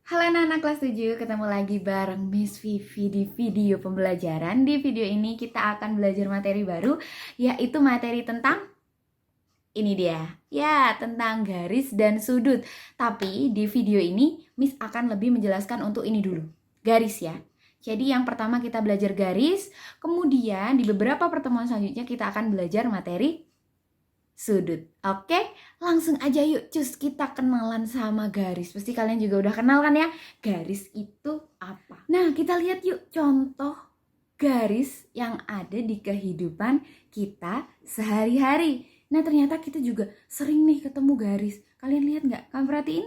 Halo anak-anak kelas 7, ketemu lagi bareng Miss Vivi di video pembelajaran. Di video ini kita akan belajar materi baru, yaitu materi tentang ini dia. Ya, tentang garis dan sudut. Tapi di video ini Miss akan lebih menjelaskan untuk ini dulu. Garis ya. Jadi yang pertama kita belajar garis, kemudian di beberapa pertemuan selanjutnya kita akan belajar materi sudut. Oke, langsung aja yuk cus kita kenalan sama garis. Pasti kalian juga udah kenal kan ya, garis itu apa. Nah, kita lihat yuk contoh garis yang ada di kehidupan kita sehari-hari. Nah, ternyata kita juga sering nih ketemu garis. Kalian lihat nggak? Kalian perhatiin?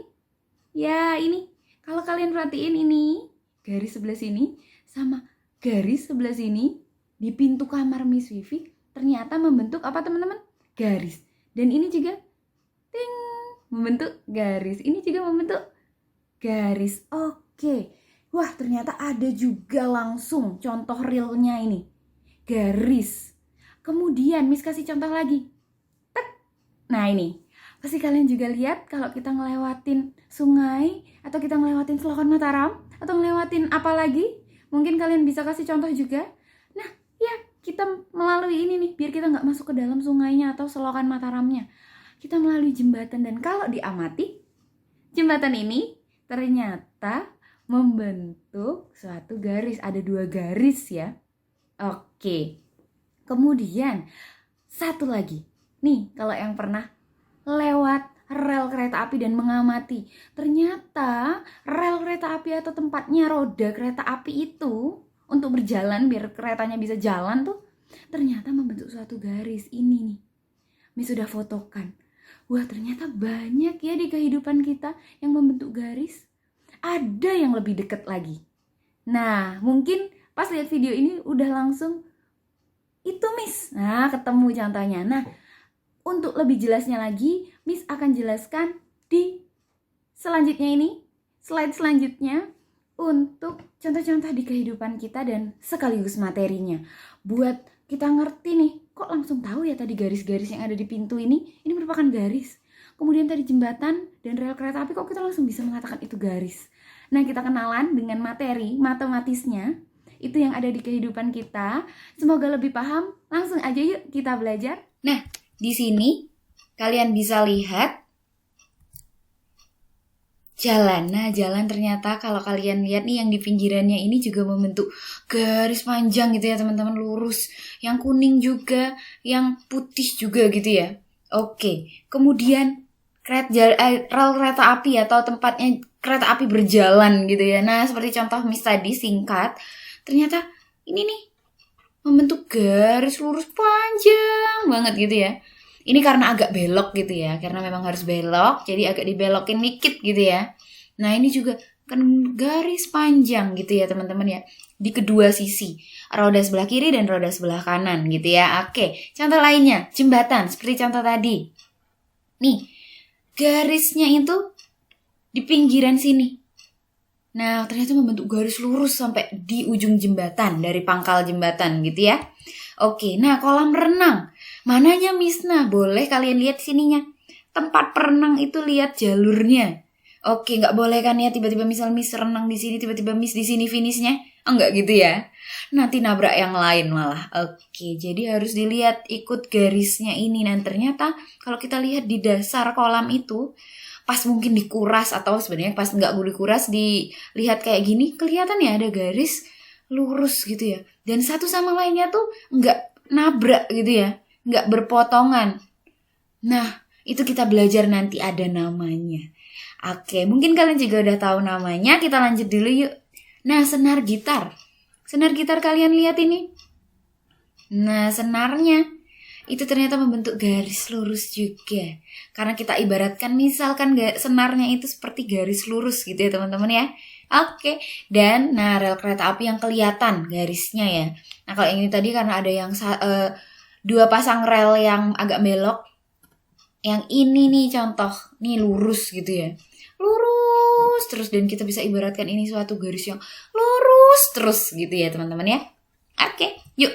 Ya, ini. Kalau kalian perhatiin ini, garis sebelah sini sama garis sebelah sini di pintu kamar Miss Vivi ternyata membentuk apa teman-teman? Garis. Dan ini juga ting, membentuk garis. Ini juga membentuk garis. Oke. Wah, ternyata ada juga langsung contoh realnya ini. Garis. Kemudian Miss kasih contoh lagi. Tek. Nah, ini. Pasti kalian juga lihat kalau kita ngelewatin sungai atau kita ngelewatin Selokan Mataram atau ngelewatin apa lagi? Mungkin kalian bisa kasih contoh juga. Nah, ya, kita melalui ini nih, biar kita nggak masuk ke dalam sungainya atau Selokan Mataramnya. Kita melalui jembatan, dan kalau diamati, jembatan ini ternyata membentuk suatu garis. Ada 2 garis ya. Oke. Kemudian, satu lagi. Nih, kalau yang pernah lewat rel kereta api dan mengamati, ternyata rel kereta api atau tempatnya roda kereta api itu untuk berjalan biar keretanya bisa jalan tuh ternyata membentuk suatu garis. Ini nih, Miss sudah fotokan. Wah, ternyata banyak ya di kehidupan kita yang membentuk garis. Ada yang lebih dekat lagi. Nah, mungkin pas lihat video ini udah langsung itu Miss. Nah, ketemu contohnya. Nah, untuk lebih jelasnya lagi, Miss akan jelaskan di selanjutnya ini, slide selanjutnya, untuk contoh-contoh di kehidupan kita dan sekaligus materinya. Buat kita ngerti nih, kok langsung tahu ya tadi garis-garis yang ada di pintu ini merupakan garis. Kemudian tadi jembatan dan rel kereta api, kok kita langsung bisa mengatakan itu garis. Nah, kita kenalan dengan materi matematisnya, itu yang ada di kehidupan kita. Semoga lebih paham. Langsung aja yuk kita belajar. Nah, di sini kalian bisa lihat jalan. Nah, jalan ternyata kalau kalian lihat nih yang di pinggirannya ini juga membentuk garis panjang gitu ya teman-teman, lurus. Yang kuning juga, yang putih juga gitu ya. Oke, kemudian rel kereta api atau tempatnya kereta api berjalan gitu ya. Nah, seperti contoh Miss tadi singkat, ternyata ini nih membentuk garis lurus panjang banget gitu ya. Ini karena agak belok gitu ya, karena memang harus belok, jadi agak dibelokin dikit gitu ya. Nah, ini juga kan garis panjang gitu ya teman-teman ya, di kedua sisi, roda sebelah kiri dan roda sebelah kanan gitu ya. Oke, contoh lainnya, jembatan, seperti contoh tadi. Nih, garisnya itu di pinggiran sini. Nah, ternyata membentuk garis lurus sampai di ujung jembatan, dari pangkal jembatan gitu ya. Oke, nah kolam renang. Mananya Miss? Nah, boleh kalian lihat sininya. Tempat perenang itu lihat jalurnya. Oke, nggak boleh kan ya tiba-tiba misal Miss renang di sini, tiba-tiba Miss di sini finishnya. Enggak gitu ya. Nanti nabrak yang lain malah. Oke, jadi harus dilihat ikut garisnya ini. Dan ternyata kalau kita lihat di dasar kolam itu, pas mungkin dikuras atau sebenarnya pas nggak dikuras, dilihat kayak gini, kelihatan ya ada garis lurus gitu ya. Dan satu sama lainnya tuh nggak nabrak gitu ya, nggak berpotongan. Nah, itu kita belajar nanti ada namanya. Oke, mungkin kalian juga udah tahu namanya. Kita lanjut dulu yuk. Nah, senar gitar. Senar gitar kalian lihat ini. Nah, senarnya itu ternyata membentuk garis lurus juga. Karena kita ibaratkan misalkan senarnya itu seperti garis lurus gitu ya teman-teman ya. Oke, dan nah rel kereta api yang kelihatan garisnya ya. Nah, kalau yang ini tadi karena ada yang 2 pasang rel yang agak belok. Yang ini nih contoh, nih lurus gitu ya. Lurus terus, dan kita bisa ibaratkan ini suatu garis yang lurus terus gitu ya teman-teman ya. Oke, yuk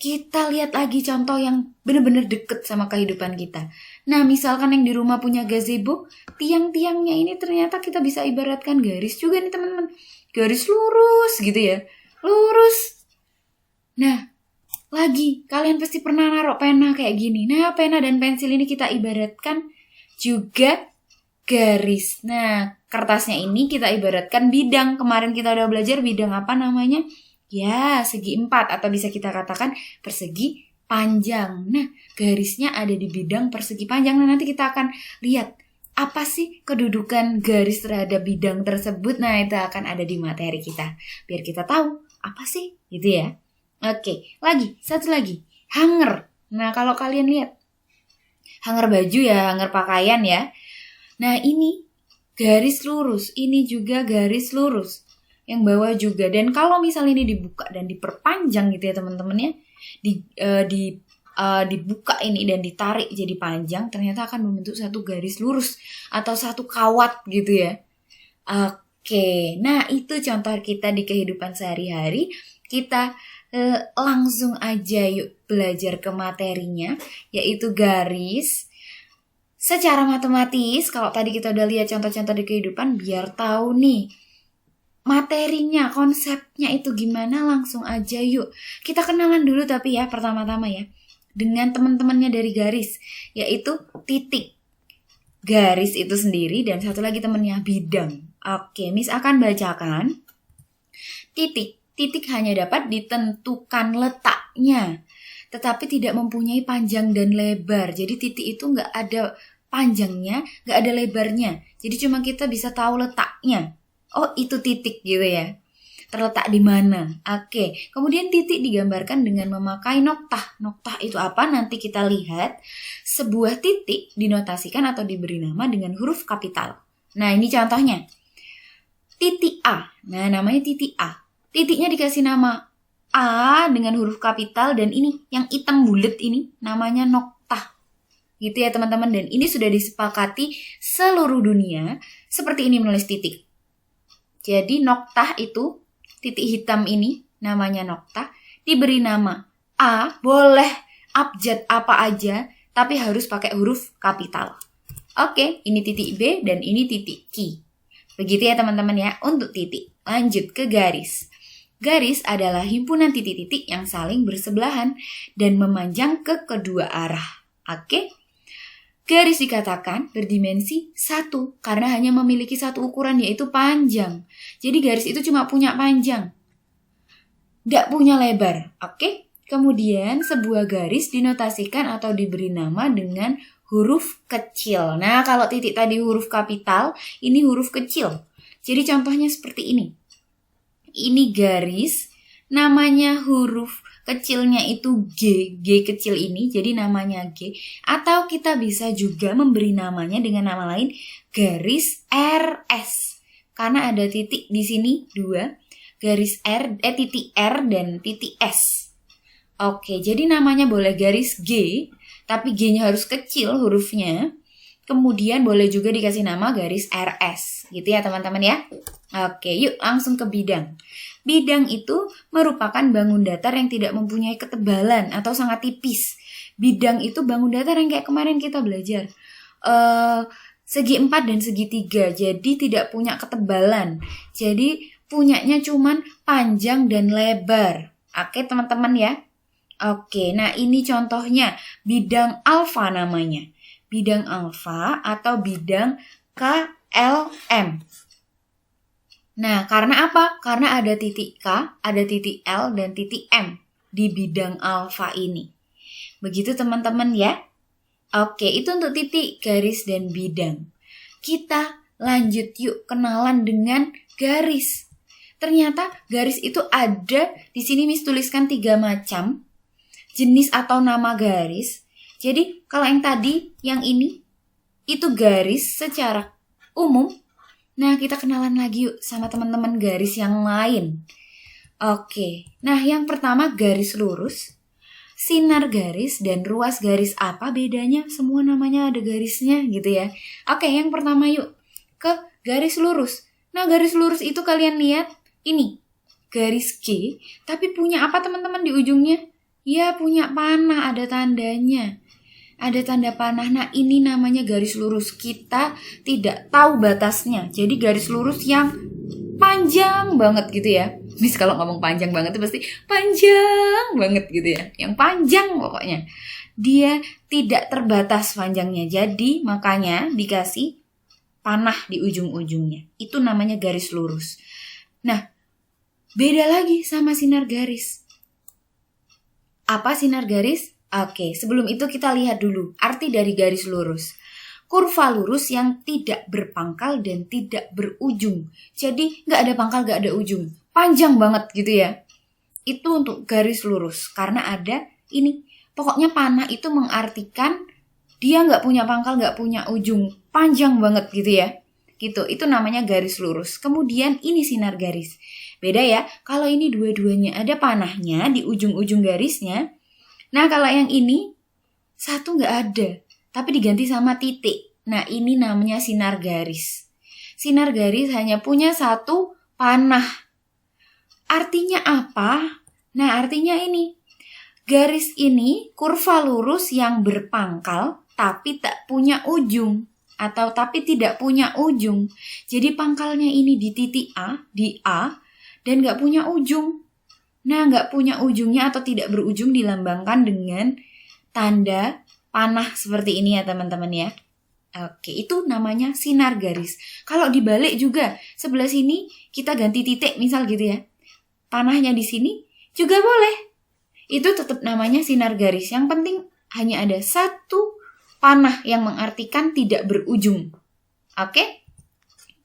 kita lihat lagi contoh yang benar-benar deket sama kehidupan kita. Nah, misalkan yang di rumah punya gazebo, tiang-tiangnya ini ternyata kita bisa ibaratkan garis juga nih teman-teman. Garis lurus gitu ya, lurus. Nah, lagi kalian pasti pernah naruh pena kayak gini. Nah, pena dan pensil ini kita ibaratkan juga garis. Nah, kertasnya ini kita ibaratkan bidang. Kemarin kita udah belajar bidang apa namanya? Ya, segi 4 atau bisa kita katakan persegi panjang. Nah, garisnya ada di bidang persegi panjang. Nah, nanti kita akan lihat apa sih kedudukan garis terhadap bidang tersebut. Nah, itu akan ada di materi kita. Biar kita tahu apa sih gitu ya. Oke, satu lagi. Hanger. Nah, kalau kalian lihat. Hanger baju ya, hanger pakaian ya. Nah, ini garis lurus. Ini juga garis lurus. Yang bawah juga. Dan kalau misalnya ini dibuka dan diperpanjang gitu ya teman-teman ya, dibuka ini dan ditarik jadi panjang, ternyata akan membentuk satu garis lurus atau satu kawat gitu ya. Oke, nah itu contoh kita di kehidupan sehari-hari. Kita langsung aja yuk belajar ke materinya, yaitu garis. Secara matematis, kalau tadi kita udah lihat contoh-contoh di kehidupan, biar tahu nih materinya, konsepnya itu gimana, langsung aja yuk. Kita kenalan dulu tapi ya, pertama-tama ya, dengan teman-temannya dari garis, yaitu titik. Garis itu sendiri dan satu lagi temannya bidang. Oke, Miss akan bacakan. Titik. Titik hanya dapat ditentukan letaknya, tetapi tidak mempunyai panjang dan lebar. Jadi titik itu nggak ada panjangnya, nggak ada lebarnya. Jadi cuma kita bisa tahu letaknya. Oh, itu titik gitu ya. Terletak di mana? Oke. Kemudian titik digambarkan dengan memakai noktah. Noktah itu apa? Nanti kita lihat. Sebuah titik dinotasikan atau diberi nama dengan huruf kapital. Nah, ini contohnya. Titik A. Nah, namanya titik A. Titiknya dikasih nama A dengan huruf kapital dan ini yang hitam bulat ini namanya noktah. Gitu ya teman-teman. Dan ini sudah disepakati seluruh dunia seperti ini menulis titik. Jadi noktah itu, titik hitam ini namanya noktah, diberi nama A, boleh abjad apa aja, tapi harus pakai huruf kapital. Oke, ini titik B dan ini titik Q. Begitu ya teman-teman ya, untuk titik. Lanjut ke garis. Garis adalah himpunan titik-titik yang saling bersebelahan dan memanjang ke kedua arah. Oke? Garis dikatakan berdimensi 1 karena hanya memiliki satu ukuran yaitu panjang. Jadi garis itu cuma punya panjang, tidak punya lebar. Oke? Kemudian sebuah garis dinotasikan atau diberi nama dengan huruf kecil. Nah, kalau titik tadi huruf kapital, ini huruf kecil. Jadi contohnya seperti ini. Ini garis, namanya huruf kecilnya itu G, G kecil ini, jadi namanya G. Atau kita bisa juga memberi namanya dengan nama lain, garis RS. Karena ada titik di sini 2, garis titik R dan titik S. Oke, jadi namanya boleh garis G, tapi G-nya harus kecil hurufnya. Kemudian boleh juga dikasih nama garis RS, gitu ya teman-teman ya. Oke, yuk langsung ke bidang. Bidang itu merupakan bangun datar yang tidak mempunyai ketebalan atau sangat tipis. Bidang itu bangun datar yang kayak kemarin kita belajar. Segi 4 dan segi 3, jadi tidak punya ketebalan. Jadi punyanya cuman panjang dan lebar. Oke teman-teman ya. Oke, nah ini contohnya bidang alfa namanya. Bidang alfa atau bidang KLM. Nah, karena apa? Karena ada titik K, ada titik L, dan titik M di bidang alfa ini. Begitu teman-teman ya. Oke, itu untuk titik, garis, dan bidang. Kita lanjut yuk kenalan dengan garis. Ternyata garis itu ada, di sini Miss tuliskan 3 macam jenis atau nama garis. Jadi kalau yang tadi, yang ini, itu garis secara umum. Nah, kita kenalan lagi yuk sama teman-teman garis yang lain. Oke, nah yang pertama garis lurus, sinar garis, dan ruas garis. Apa bedanya? Semua namanya ada garisnya gitu ya. Oke, yang pertama yuk ke garis lurus. Nah, garis lurus itu kalian lihat ini. garis G, tapi punya apa teman-teman di ujungnya? Ya, punya panah, ada tandanya. Ada tanda panah. Nah, ini namanya garis lurus. Kita tidak tahu batasnya. Jadi garis lurus yang panjang banget gitu ya. Mis kalau ngomong panjang banget itu pasti panjang banget gitu ya. Yang panjang pokoknya. Dia tidak terbatas panjangnya. Jadi makanya dikasih panah di ujung-ujungnya. Itu namanya garis lurus. Nah, beda lagi sama sinar garis. Apa sinar garis? Oke, sebelum itu kita lihat dulu arti dari garis lurus. Kurva lurus yang tidak berpangkal dan tidak berujung. Jadi nggak ada pangkal, nggak ada ujung. Panjang banget gitu ya. Itu untuk garis lurus. Karena ada ini. Pokoknya panah itu mengartikan dia nggak punya pangkal, nggak punya ujung. Panjang banget gitu ya. Gitu, itu namanya garis lurus. Kemudian ini sinar garis. Beda ya, kalau ini dua-duanya ada panahnya di ujung-ujung garisnya. Nah, kalau yang ini satu nggak ada, tapi diganti sama titik. Nah, ini namanya sinar garis. Sinar garis hanya punya satu panah. Artinya apa? Nah, artinya ini. Garis ini kurva lurus yang berpangkal, tapi tak punya ujung. Atau tapi tidak punya ujung. Jadi pangkalnya ini di titik A, di A, dan nggak punya ujung. Nah, nggak punya ujungnya atau tidak berujung dilambangkan dengan tanda panah seperti ini ya teman-teman ya. Oke, itu namanya sinar garis. Kalau dibalik juga, sebelah sini kita ganti titik misal gitu ya. Panahnya di sini juga boleh. Itu tetap namanya sinar garis. Yang penting hanya ada satu panah yang mengartikan tidak berujung. Oke?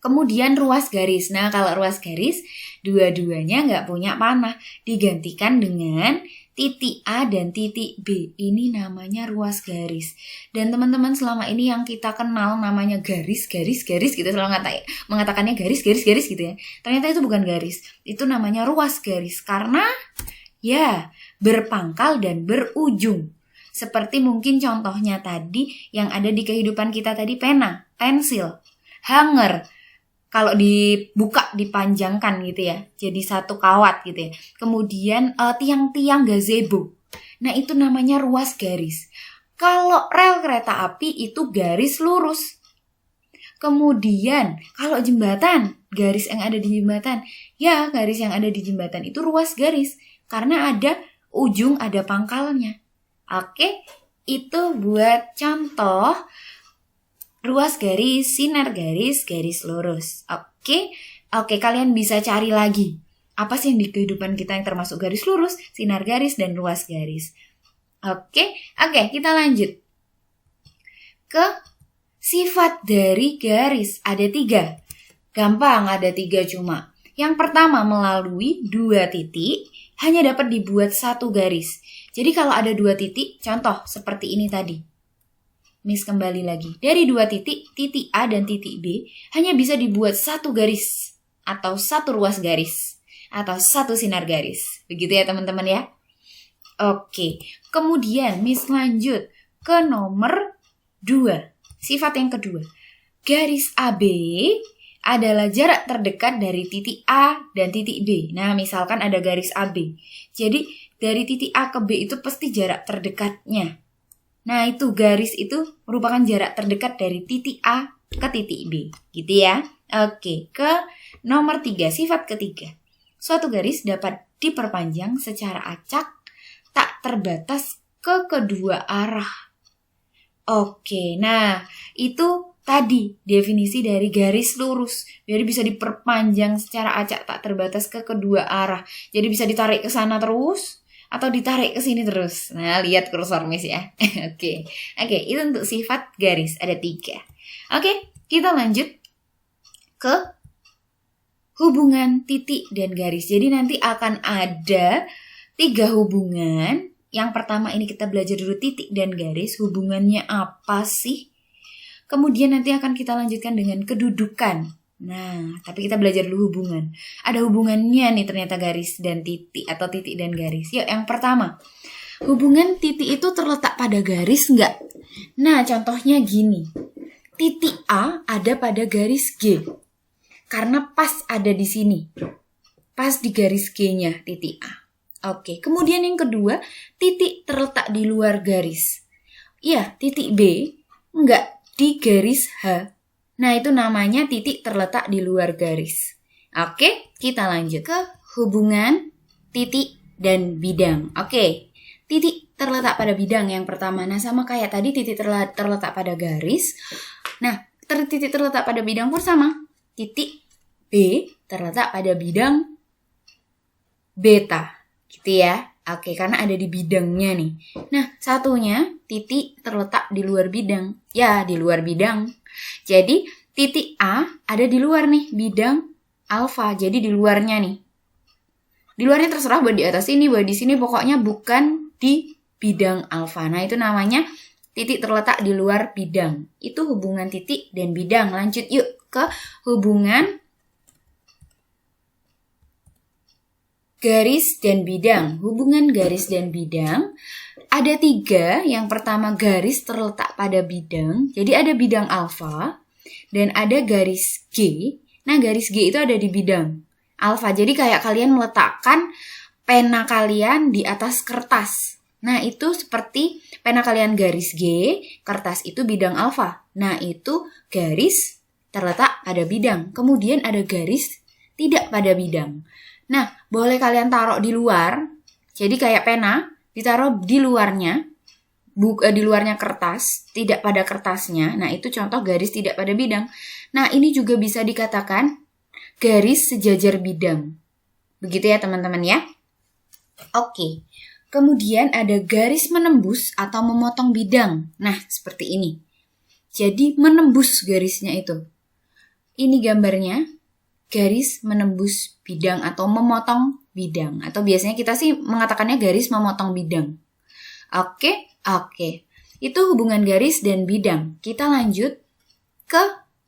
Kemudian ruas garis. Nah, kalau ruas garis, dua-duanya nggak punya panah. Digantikan dengan titik A dan titik B. Ini namanya ruas garis. Dan teman-teman selama ini yang kita kenal namanya garis, kita selalu mengatakannya garis gitu ya. Ternyata itu bukan garis. Itu namanya ruas garis. Karena ya berpangkal dan berujung. Seperti mungkin contohnya tadi yang ada di kehidupan kita tadi, pena, pensil, hanger. Kalau dibuka, dipanjangkan gitu ya, jadi satu kawat gitu ya. Kemudian tiang-tiang gazebo. Nah, itu namanya ruas garis. Kalau rel kereta api itu garis lurus. Kemudian kalau jembatan, garis yang ada di jembatan. Ya, garis yang ada di jembatan itu ruas garis. Karena ada ujung, ada pangkalnya. Oke, itu buat contoh ruas garis, sinar garis, garis lurus. Oke, kalian bisa cari lagi. Apa sih yang di kehidupan kita yang termasuk garis lurus, sinar garis, dan ruas garis. Oke, kita lanjut. Ke sifat dari garis. Ada 3. Gampang, ada 3 cuma. Yang pertama, melalui 2 titik, hanya dapat dibuat 1 garis. Jadi kalau ada 2 titik, contoh seperti ini tadi. Miss kembali lagi. Dari 2 titik, titik A dan titik B, hanya bisa dibuat 1 garis. Atau 1 ruas garis. Atau 1 sinar garis. Begitu ya teman-teman ya. Oke. Kemudian Miss lanjut ke nomor 2. Sifat yang kedua. Garis AB adalah jarak terdekat dari titik A dan titik B. Nah, misalkan ada garis AB. Jadi, dari titik A ke B itu pasti jarak terdekatnya. Nah, itu garis itu merupakan jarak terdekat dari titik A ke titik B. Gitu ya. Oke, ke nomor 3, sifat ketiga. Suatu garis dapat diperpanjang secara acak, tak terbatas ke kedua arah. Oke, nah itu tadi definisi dari garis lurus. Jadi bisa diperpanjang secara acak tak terbatas ke kedua arah. Jadi bisa ditarik ke sana terus atau ditarik ke sini terus. Nah, lihat kursor Miss ya. Oke, itu untuk sifat garis ada 3. Oke, kita lanjut ke hubungan titik dan garis. Jadi nanti akan ada 3 hubungan. Yang pertama ini kita belajar dulu titik dan garis. Hubungannya apa sih? Kemudian nanti akan kita lanjutkan dengan kedudukan. Nah, tapi kita belajar dulu hubungan. Ada hubungannya nih ternyata garis dan titik atau titik dan garis. Yuk, yang pertama. Hubungan titik itu terletak pada garis enggak? Nah, contohnya gini. Titik A ada pada garis G. Karena pas ada di sini. pas di garis G-nya, titik A. Oke, kemudian yang kedua, titik terletak di luar garis. Iya, titik B enggak di garis H. Nah, itu namanya titik terletak di luar garis. Oke, kita lanjut ke hubungan titik dan bidang. Oke, titik terletak pada bidang yang pertama. Nah, sama kayak tadi titik terletak pada garis. Nah, titik terletak pada bidang pun sama. Titik B terletak pada bidang beta. Gitu ya. Oke, karena ada di bidangnya nih. Nah, satunya titik terletak di luar bidang. Ya, di luar bidang. Jadi, titik A ada di luar nih, bidang alfa. Jadi, di luarnya nih. Di luarnya terserah buat di atas ini, buat di sini. Pokoknya bukan di bidang alfa. Nah, itu namanya titik terletak di luar bidang. Itu hubungan titik dan bidang. Lanjut yuk ke hubungan garis dan bidang. Hubungan garis dan bidang ada 3. Yang pertama garis terletak pada bidang. Jadi ada bidang alfa dan ada garis G. Nah, garis G itu ada di bidang alfa. Jadi kayak kalian meletakkan pena kalian di atas kertas. Nah, itu seperti pena kalian garis G, kertas itu bidang alfa. Nah, itu garis terletak pada bidang. Kemudian ada garis tidak pada bidang. Nah, boleh kalian taruh di luar. Jadi kayak pena ditaruh di luarnya. Di luarnya kertas, tidak pada kertasnya. Nah, itu contoh garis tidak pada bidang. Nah, ini juga bisa dikatakan garis sejajar bidang. Begitu ya, teman-teman ya. Oke. Kemudian ada garis menembus atau memotong bidang. Nah, seperti ini. Jadi menembus garisnya itu. Ini gambarnya. Garis menembus bidang atau memotong bidang. Atau biasanya kita sih mengatakannya garis memotong bidang. Oke. Itu hubungan garis dan bidang. Kita lanjut ke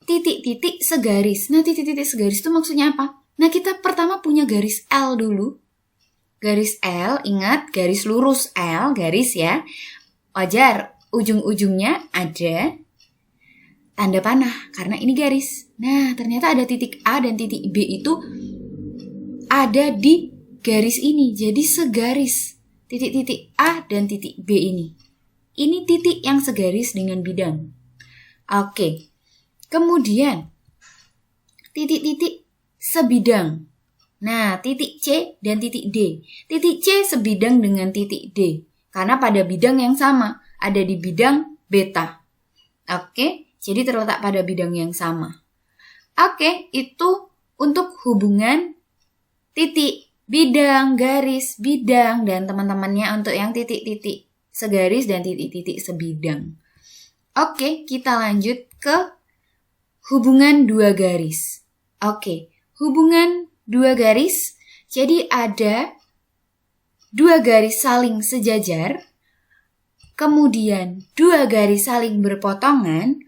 titik-titik segaris. Nah, titik-titik segaris itu maksudnya apa? Nah, kita pertama punya garis L dulu. Garis L, ingat garis lurus L, garis ya. Wajar, ujung-ujungnya ada tanda panah karena ini garis. Nah, ternyata ada titik A dan titik B itu ada di garis ini. Jadi segaris titik-titik A dan titik B ini. Ini titik yang segaris dengan bidang. Oke. Kemudian titik-titik sebidang. Nah, titik C dan titik D. Titik C sebidang dengan titik D. Karena pada bidang yang sama. Ada di bidang beta. Oke. Jadi terletak pada bidang yang sama. Oke, itu untuk hubungan titik, bidang, garis, bidang, dan teman-temannya untuk yang titik-titik segaris dan titik-titik sebidang. Oke, kita lanjut ke hubungan dua garis. Oke, hubungan dua garis. Jadi ada dua garis saling sejajar, kemudian dua garis saling berpotongan,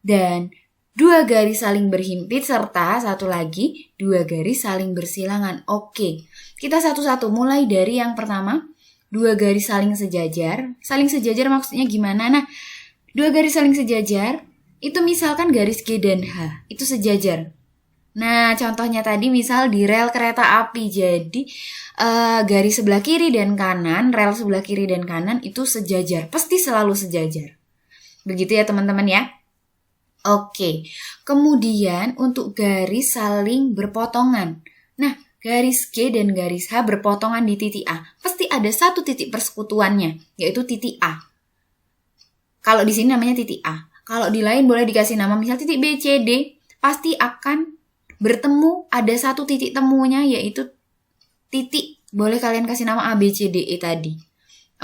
dan dua garis saling berhimpit, serta satu lagi, dua garis saling bersilangan. Oke, kita satu-satu mulai dari yang pertama, dua garis saling sejajar. Saling sejajar maksudnya gimana? Nah, dua garis saling sejajar, itu misalkan garis G dan H, itu sejajar. Nah, contohnya tadi misal di rel kereta api, jadi garis sebelah kiri dan kanan, rel sebelah kiri dan kanan itu sejajar, pasti selalu sejajar. Begitu ya teman-teman ya. Oke, kemudian untuk garis saling berpotongan. Nah, garis G dan garis H berpotongan di titik A. Pasti ada satu titik persekutuannya, yaitu titik A. Kalau di sini namanya titik A. Kalau di lain boleh dikasih nama misal titik B, C, D. Pasti akan bertemu, ada satu titik temunya, yaitu titik. Boleh kalian kasih nama A, B, C, D, E tadi.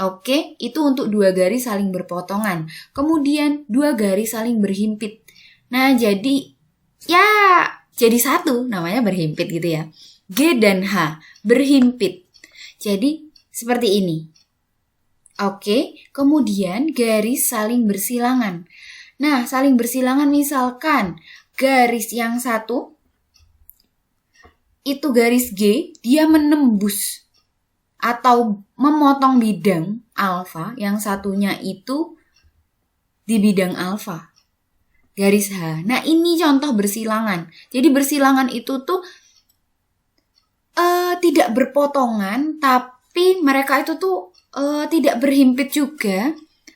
Oke, itu untuk dua garis saling berpotongan. Kemudian dua garis saling berhimpit. Nah, jadi satu, namanya berhimpit gitu ya. G dan H berhimpit. Jadi seperti ini. Oke, kemudian garis saling bersilangan. Nah, saling bersilangan misalkan garis yang satu itu garis G, dia menembus atau memotong bidang alfa, yang satunya itu di bidang alfa. Garis H. Nah, ini contoh bersilangan. Jadi bersilangan itu tuh tidak berpotongan, tapi mereka itu tuh tidak berhimpit juga,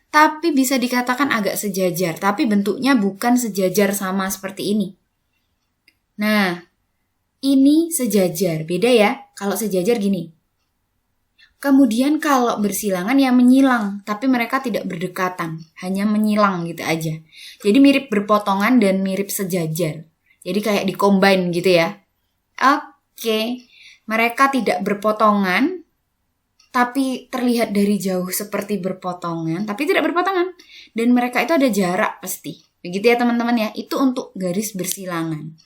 tapi bisa dikatakan agak sejajar, tapi bentuknya bukan sejajar sama seperti ini. Nah, ini sejajar, beda ya. Kalau sejajar gini. Kemudian kalau bersilangan ya menyilang, tapi mereka tidak berdekatan, hanya menyilang gitu aja. Jadi mirip berpotongan dan mirip sejajar. Jadi kayak di-combine gitu ya. Oke, mereka tidak berpotongan, tapi terlihat dari jauh seperti berpotongan, tapi tidak berpotongan. Dan mereka itu ada jarak pasti. Begitu ya teman-teman ya, itu untuk garis bersilangan.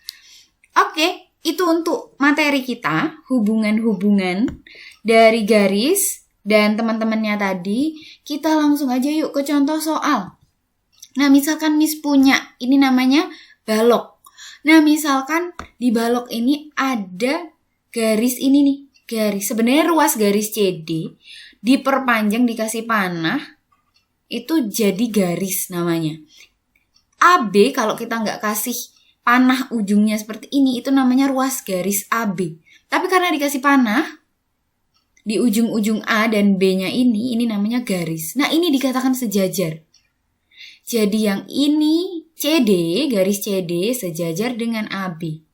Oke, itu untuk materi kita, hubungan-hubungan dari garis dan teman-temannya tadi. Kita langsung aja yuk ke contoh soal. Nah, misalkan Miss punya, ini namanya balok. Nah, misalkan di balok ini ada garis ini nih, garis. Sebenarnya ruas garis CD diperpanjang, dikasih panah, itu jadi garis namanya. AB kalau kita nggak kasih panah ujungnya seperti ini, itu namanya ruas garis AB. Tapi karena dikasih panah di ujung-ujung A dan B-nya ini namanya garis. Nah, ini dikatakan sejajar. Jadi yang ini CD, garis CD sejajar dengan AB.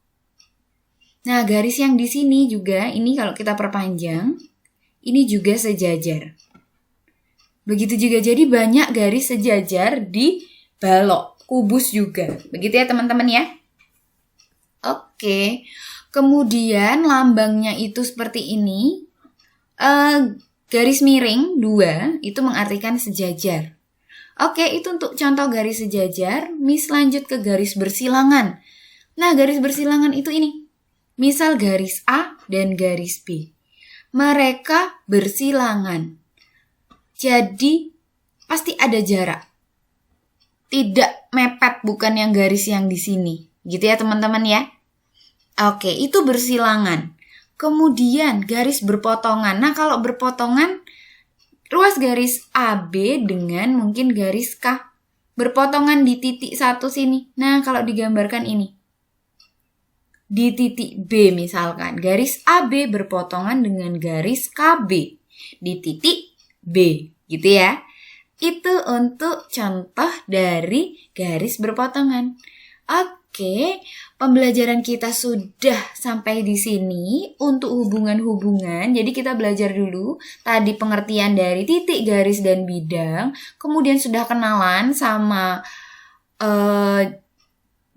Nah, garis yang di sini juga, ini kalau kita perpanjang, ini juga sejajar. Begitu juga, jadi banyak garis sejajar di balok, kubus juga. Begitu ya teman-teman ya. Oke, kemudian lambangnya itu seperti ini. Garis miring 2 itu mengartikan sejajar. Oke, itu untuk contoh garis sejajar. Miss lanjut ke garis bersilangan. Nah, garis bersilangan itu ini. Misal garis A dan garis B. Mereka bersilangan. Jadi, pasti ada jarak. Tidak mepet, bukan yang garis yang di sini. Gitu ya teman-teman ya. Oke, itu bersilangan. Kemudian garis berpotongan. Nah, kalau berpotongan, ruas garis AB dengan mungkin garis K. Berpotongan di titik 1 sini. Nah, kalau digambarkan ini. Di titik B misalkan. Garis AB berpotongan dengan garis KB. Di titik B. Gitu ya. Itu untuk contoh dari garis berpotongan. Oke, pembelajaran kita sudah sampai di sini untuk hubungan-hubungan. Jadi kita belajar dulu tadi pengertian dari titik, garis, dan bidang. Kemudian sudah kenalan sama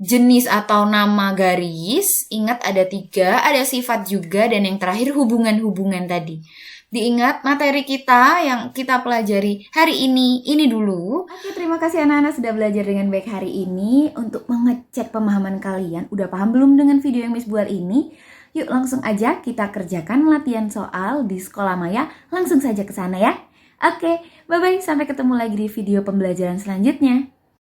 jenis atau nama garis. Ingat ada 3, ada sifat juga, dan yang terakhir hubungan-hubungan tadi. Diingat materi kita yang kita pelajari hari ini dulu. Oke, terima kasih anak-anak sudah belajar dengan baik hari ini. Untuk mengecek pemahaman kalian, udah paham belum dengan video yang Miss buat ini? Yuk langsung aja kita kerjakan latihan soal di Sekolah Maya. Langsung saja ke sana ya. Oke, bye-bye. Sampai ketemu lagi di video pembelajaran selanjutnya.